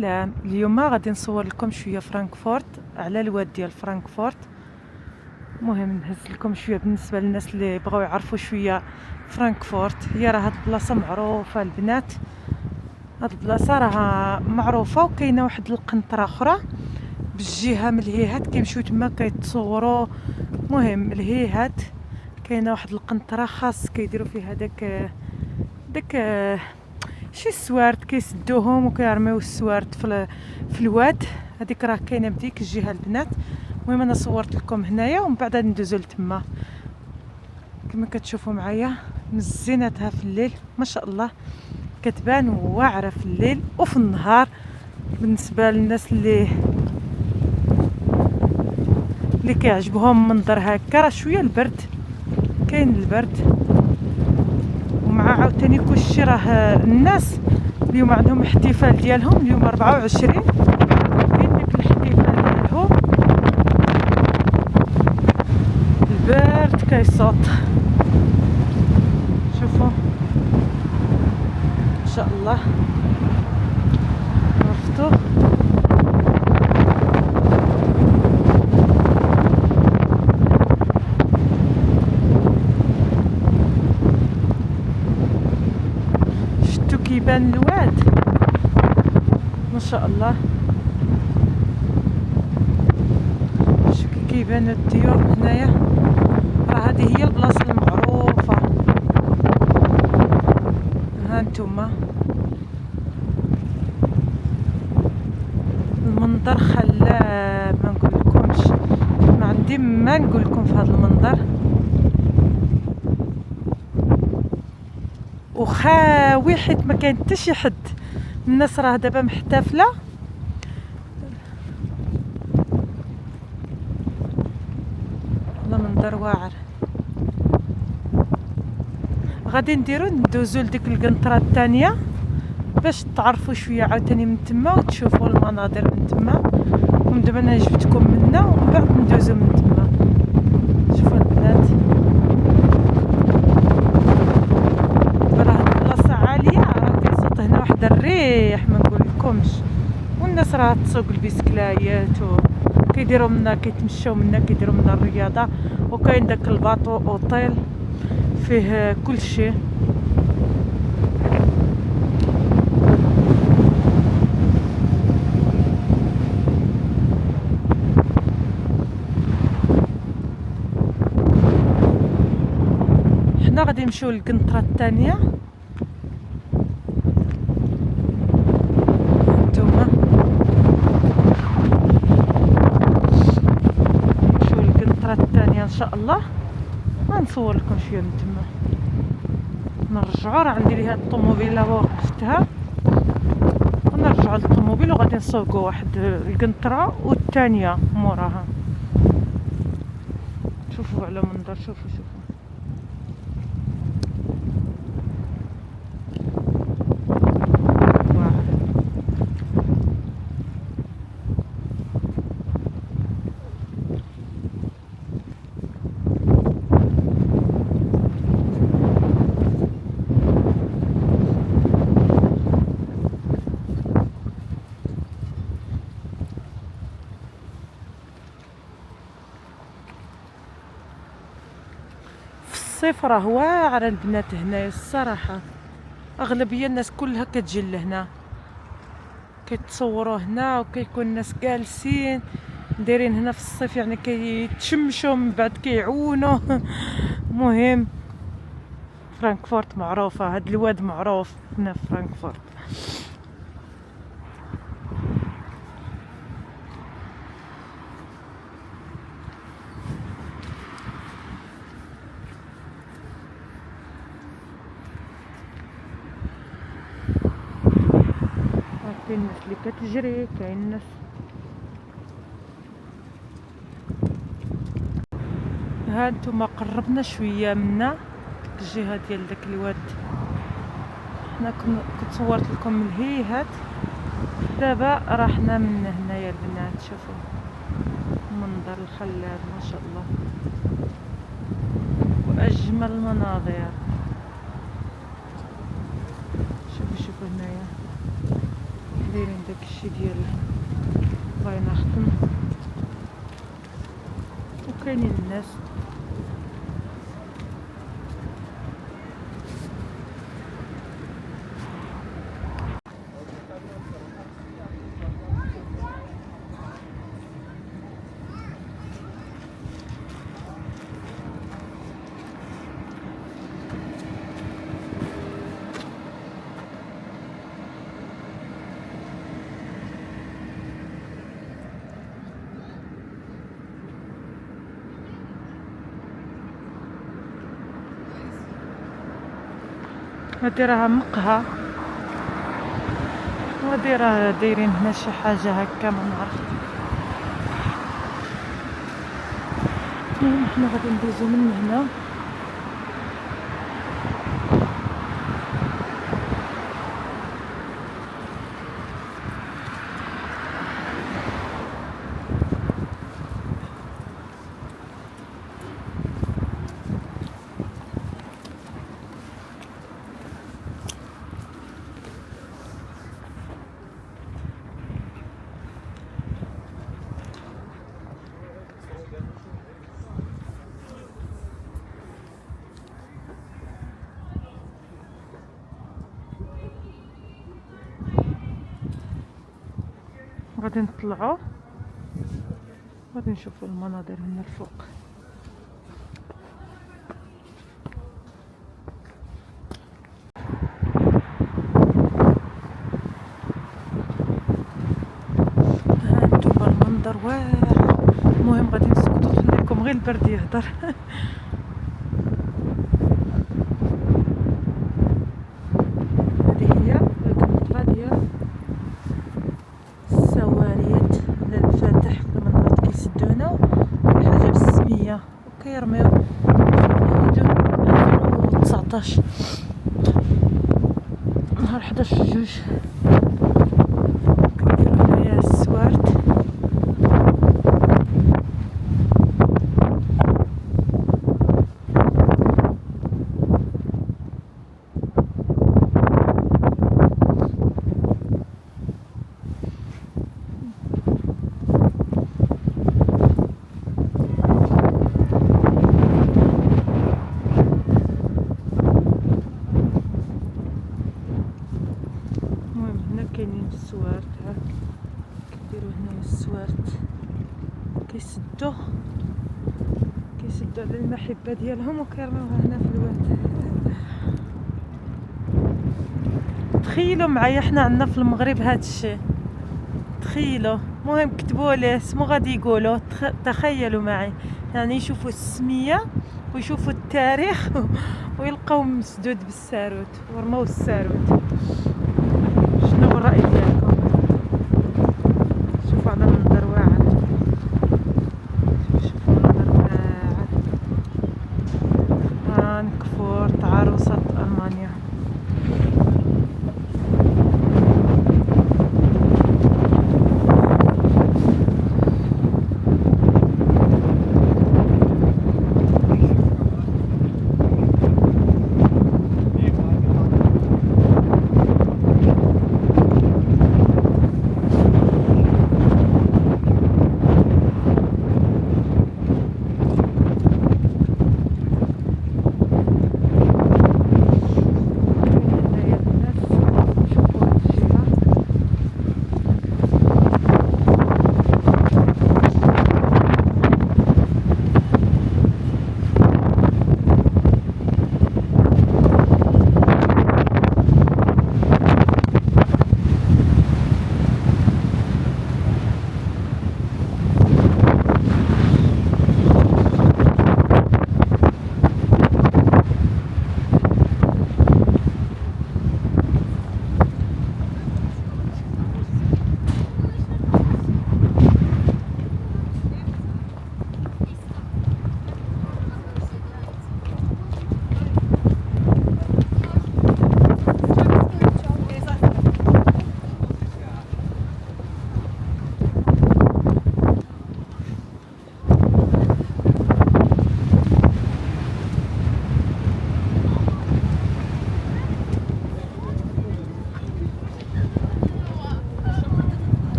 لا اليوم غادي نصور لكم شويه فرانكفورت على الواد ديال فرانكفورت. المهم نهز لكم شويه بالنسبه للناس اللي بغاو يعرفوا شويه فرانكفورت. هي راه هاد البلاصه معروفه البنات، هاد البلاصه راه معروفه، وكاينه واحد القنطره اخرى بالجهه من الهيهات كيمشيو تما كيتصوروا. مهم الهيهات كاينه واحد القنطره خاص كيديروا فيها داك شي السوارت كيسدوهم وكيرميو السوارت في الواد. هذيك راه كاينه بديك الجهه البنات. المهم انا صورت لكم هنايا ومن بعد ندوزو لتما. كما كتشوفوا معايا مزينتها في الليل ما شاء الله، كتبان واعره في الليل وفي النهار. بالنسبه للناس اللي كيعجبهم منظر هكا، راه شويه البرد، كاين البرد. ومع عاوتاني كلشي راه الناس اليوم عندهم احتفال ديالهم، اليوم 24 كاين داك الاحتفال ديالهم. البرد كيصوت، شوفوا ان شاء الله عرفتوا. شفتوا كيبان الواد ما شاء الله. شوفوا كيبانوا الديور هنايا، راه هذه هي البلاصه المعروفه. ها انتما المنظر خلاب ما نقولكمش، ما عندي ما نقول لكم في هذا المنظر. وخاوي حيت ما كاين حتى شي حد، الناس راه دابا محتفله. والله منظر واعر. غادي ندوزو لديك القنطره الثانيه باش تعرفوا شويه عاوتاني من تما وتشوفوا المناظر من تما. ومن دابا انا جبتكم منا ومن بعد ندوزو من تما. شوفوا البنات، راه البلاصه عاليه، راه كيصوت هنا واحد الريح ما نقولكمش. والناس راه تسوق البيسكلايات وكيديروا منا كيتمشاو منا كيديروا منا الرياضه. وكاين داك الباطو اوتيل فيه كل شيء. حنا غادي نمشيو للقنطره الثانيه. نتوما نمشيو للقنطره الثانيه ان شاء الله. غنصور لكم شويه من تما نرجعوا. راه عندي ليها الطوموبيله وقفتها، ونرجعوا للطوموبيل وغادي نسوقوا واحد القنطره والثانيه موراها. شوفوا على منظر، شوفوا واعر. الصيف راه واعر البنات هنايا الصراحه. اغلبيه الناس كلها كتجي لهنا كيتصوروا هنا، وكيكون الناس جالسين دايرين هنا في الصيف، يعني كيتشمشوا من بعد كيعونوا. مهم فرانكفورت معروفه، هاد الواد معروف هنا في فرانكفورت. كاين الناس اللي كتجري، كاين الناس. ها انتم قربنا شويه منا ديك الجهه ديال داك الواد. حنا كنت صورت لكم من الهيهات، دابا راه حنا من هنايا البنات. شوفوا المنظر الخلاب ما شاء الله، واجمل المناظر. شوفوا هنايا دايرين داكشي ديال باغي نخدم، وكاينين الناس. هادي راها مقهى، وهادي راه دايرين هنا شي حاجة هكا ما نعرف. المهم حنا غادي ندوزو من هنا. غادي نطلعو، غادي نشوفو المناظر من الفوق. هانتوما المنظر واعر. المهم غادي نسكتو، نخليكم غير البرد يهدر. هذه هي المنطقة ديال السواريات للفاتح، المناطق كيسدونا الحاجة بالسمية وكيرميو. شوفو هادو 2019 نهار 11 جوج كيديرو هنايا السوارت. كاينين السوارت، ها كيديروا هنايا السوارت، كيسدوا على المحبه ديالهم وكيرميوها هنا في الواد. تخيلوا معايا حنا عندنا في المغرب هاد الشيء، تخيلوا. المهم كتبوا ليه اسمو غادي يقولوا. تخيلوا معي، يعني يشوفوا السميه ويشوفوا التاريخ ويلقاو مسدود بالساروت ورماو الساروت. شنو هو الرأي ديالكم؟ شوفوا على المنظر واعر، شوفوا المنظر واعر. فرانكفورت عروسة ألمانيا.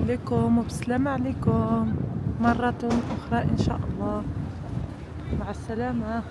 لكم وبسلامة عليكم مرة أخرى إن شاء الله. مع السلامة.